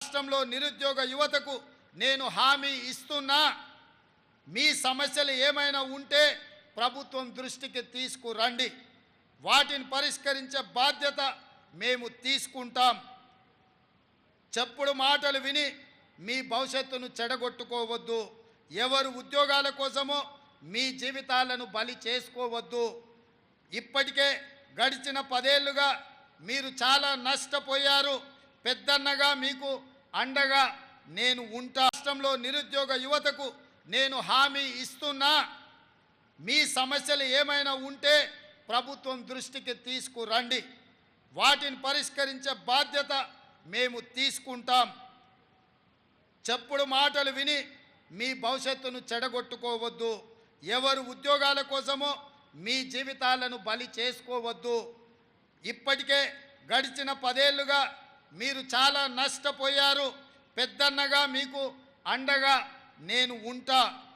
రాష్ట్రంలో నిరుద్యోగ యువతకు నేను హామీ ఇస్తున్నా, మీ సమస్యలు ఏమైనా ఉంటే ప్రభుత్వం దృష్టికి తీసుకురండి, వాటిని పరిష్కరించే బాధ్యత మేము తీసుకుంటాం. చెప్పుడు మాటలు విని మీ భవిష్యత్తును చెడగొట్టుకోవద్దు. ఎవరు ఉద్యోగాల కోసమో మీ జీవితాలను బలి చేసుకోవద్దు. ఇప్పటికే గడిచిన 10 ఏళ్లుగా మీరు చాలా నష్టపోయారు. పెద్దన్నగా మీకు అండగా నేను ఉంటా. రాష్ట్రంలో నిరుద్యోగ యువతకు నేను హామీ ఇస్తున్నా, మీ సమస్యలు ఏమైనా ఉంటే ప్రభుత్వం దృష్టికి తీసుకురండి, వాటిని పరిష్కరించే బాధ్యత మేము తీసుకుంటాం. చెప్పుడు మాటలు విని మీ భవిష్యత్తును చెడగొట్టుకోవద్దు. ఎవరు ఉద్యోగాల కోసమో మీ జీవితాలను బలి చేసుకోవద్దు. ఇప్పటికే గడిచిన 10 ఏళ్లుగా మీరు చాలా నష్టపోయారు. పెద్దన్నగా మీకు అండగా నేను ఉంటా.